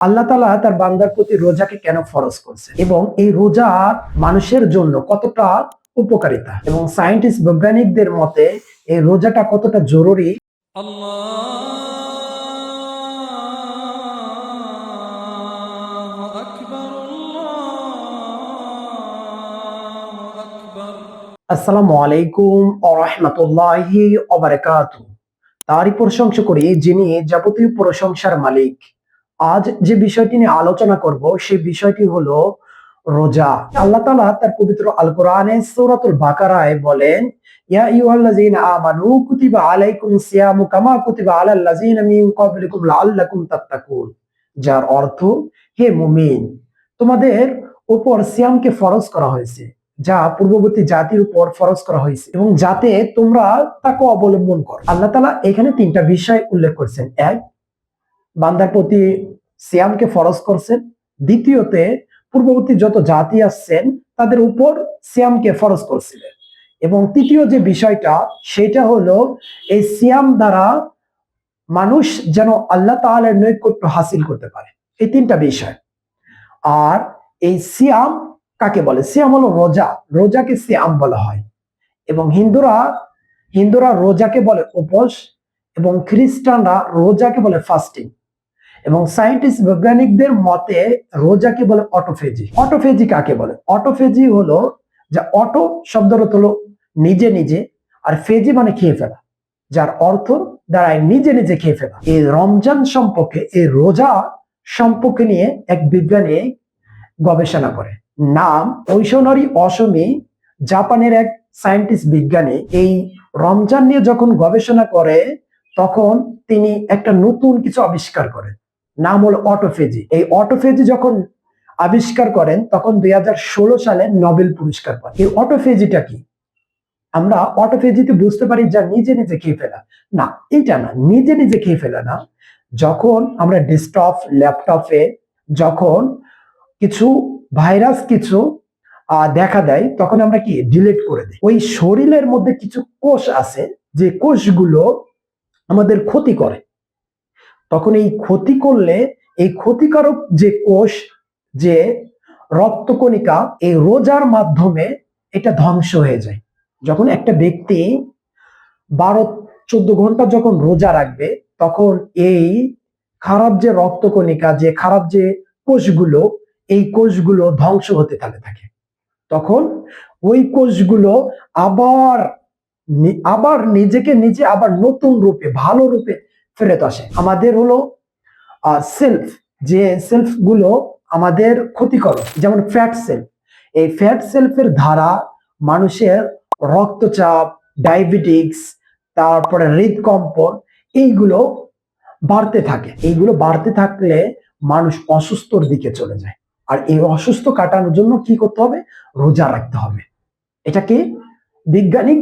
আল্লাহ তাআলা তার বান্দার প্রতি রোজাকে কেন ফরজ করছে এবং এই রোজা মানুষের জন্য কতটা উপকারিতা এবং সায়েন্টিস্ট বৈজ্ঞানিকদের মতে এই রোজাটা কতটা জরুরি। আসসালামু আলাইকুম ওয়া রাহমাতুল্লাহি ওয়া বারাকাতুহু। তারই প্রশংসা করি যিনি যাবতীয় প্রশংসার মালিক। আজ যে বিষয়টি নিয়ে আলোচনা করব সেই বিষয়টি হলো রোজা। আল্লাহ তাআলা তার পবিত্র আল কোরআনে সূরাতুল বাকারায় বলেন, ইয়া আইয়ুহাল্লাযীনা আমানু কুতিবা আলাইকুমুস সিয়ামু কামা কুতিবা আলাল লাযীনা মিন ক্বাবলিকুম লাআল্লাকুম তাত্তাকুন। যার অর্থ, হে মুমিন, তোমাদের উপর সিয়ামকে ফরজ করা হয়েছে যা পূর্ববর্তী জাতির উপর ফরজ করা হয়েছে এবং যাতে তোমরা তাকে অবলম্বন করো। আল্লাহ তাআলা এখানে তিনটা বিষয় উল্লেখ করছেন। এক, বান্দার প্রতি সিয়ামকে ফরজ করছেন। দ্বিতীয়তে, পূর্ববর্তী যত জাতি আসছেন তাদের উপর সিয়ামকে ফরজ করছিলেন। এবং তৃতীয় যে বিষয়টা সেটা হলো এই সিয়াম দ্বারা মানুষ যেন আল্লাহ তাআলার নৈকট্য হাসিল করতে পারে। এই তিনটা বিষয়। আর এই সিয়াম কাকে বলে? সিয়াম হলো রোজা। রোজাকে সিয়াম বলা হয়। এবং হিন্দুরা রোজাকে বলে উপোস এবং খ্রিস্টানরা রোজাকে বলে ফাস্টিং। এবং সায়েন্টিস্ট বৈজ্ঞানিকদের মতে রোজাকে বলে অটোফেজি। অটোফেজি কাকে বলে? অটোফেজি হলো যে অটো শব্দের অর্থ হলো নিজে নিজে, আর ফেজি মানে খেয়ে ফেলা, যার অর্থ দাঁড়ায় নিজে নিজে খেয়ে ফেলা। এই রমজান সম্পর্কে, এই রোজা সম্পর্কে নিয়ে এক বিজ্ঞানী গবেষণা করে। নাম ঐশনারি অসমী, জাপানের এক সায়েন্টিস্ট বিজ্ঞানী। এই রমজান নিয়ে যখন গবেষণা করে তখন তিনি একটা নতুন কিছু আবিষ্কার করেন, নাম হলো অটোফেজি। এই অটোফেজি যখন আবিষ্কার করেন তখন 2016 সালে নোবেল পুরস্কার পান। এই অটোফেজিটা কি? আমরা অটোফেজিতে বুঝতে পারি যা নিজে নিজে খেয়ে ফেলা। না, এটা না, নিজে নিজে খেয়ে ফেলা না। যখন আমরা ডেস্কটপ ল্যাপটপে যখন কিছু ভাইরাস কিছু দেখা দেয় তখন আমরা কি ডিলিট করে দিই। ওই শরীরের মধ্যে কিছু কোষ আছে যে কোষগুলো আমাদের ক্ষতি করে। তখন এই ক্ষতি করলে এই ক্ষতিকারক যে কোষ, যে রক্তকণিকা, এই রোজার মাধ্যমে এটা ধ্বংস হয়ে যায়। যখন একটা ব্যক্তি 12-14 ঘন্টা যখন রোজা রাখবে তখন এই খারাপ যে রক্তকণিকা, যে খারাপ যে কোষগুলো, এই কোষগুলো ধ্বংস হতে থাকে। তখন ওই কোষগুলো আবার আবার নিজেকে নিজে আবার নতুন রূপে, ভালো রূপে ফেরত আসে। আমাদের হলো সেলফ, যে সেলফ গুলো আমাদের ক্ষতিকর, যেমন ফ্যাট সেল। এই ফ্যাট সেলফের দ্বারা মানুষের রক্তচাপ, ডায়াবেটিক্স, তারপরে হৃদকম্পন এইগুলো বাড়তে থাকে। এইগুলো বাড়তে থাকলে মানুষ অসুস্থর দিকে চলে যায়। আর এই অসুস্থ কাটানোর জন্য কি করতে হবে? রোজা রাখতে হবে। এটাকে বিজ্ঞানিক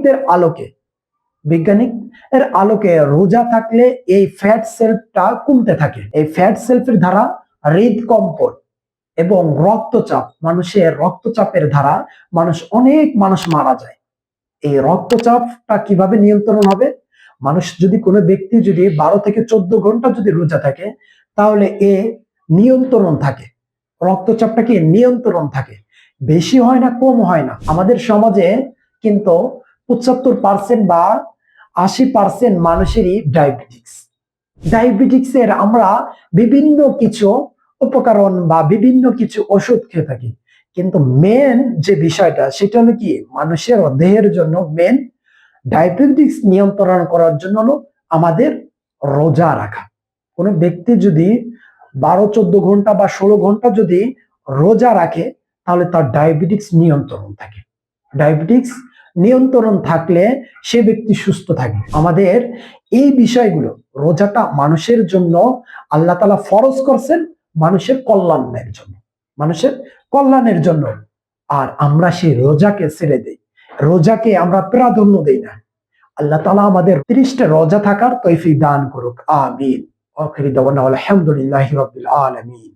আলোকে রোজা থাকলে এই ফ্যাট সেলটা কমতে থাকে। এই ফ্যাট সেলফের দ্বারা হৃদকম্পন এবং রক্তচাপ, মানুষের রক্তচাপের দ্বারা অনেক মানুষ মারা যায়। এই রক্তচাপটা কিভাবে নিয়ন্ত্রণ হবে? কোনো ব্যক্তি যদি 12 থেকে 14 ঘন্টা যদি রোজা থাকে তাহলে নিয়ন্ত্রণ থাকে, রক্তচাপটা কি নিয়ন্ত্রণ থাকে। বেশি হয় না, কম হয় না। আমাদের সমাজে কিন্তু 75% বা 80% মানুষেরই ডায়াবেটিক্স এর আমরা বিভিন্ন কিছু উপকরণ বা বিভিন্ন কিছু ওষুধ খেয়ে থাকি, কিন্তু মেন যে বিষয়টা সেটা হলো কি, মানুষের দেহের জন্য মেন ডায়াবেটিক্স নিয়ন্ত্রণ করার জন্য হলো আমাদের রোজা রাখা। কোনো ব্যক্তি যদি 12-14 ঘন্টা বা 16 ঘন্টা যদি রোজা রাখে তাহলে তার ডায়াবেটিক্স নিয়ন্ত্রণ থাকে। ডায়াবেটিক্স নিয়ন্ত্রণ থাকলে সে ব্যক্তি সুস্থ থাকে। আমাদের এই বিষয়গুলো, রোজাটা মানুষের জন্য আল্লাহ তাআলা ফরজ করছেন মানুষের কল্যাণের জন্য। আর আমরা সেই রোজাকে ছেড়ে দেই, রোজাকে আমরা প্রাধান্য দেই না। আল্লাহ তাআলা আমাদের 30টা রোজা থাকার তৌফিক দান করুক, আমিন। আখিরি দাওয়ানা আলহামদুলিল্লাহি রাব্বিল আলামিন।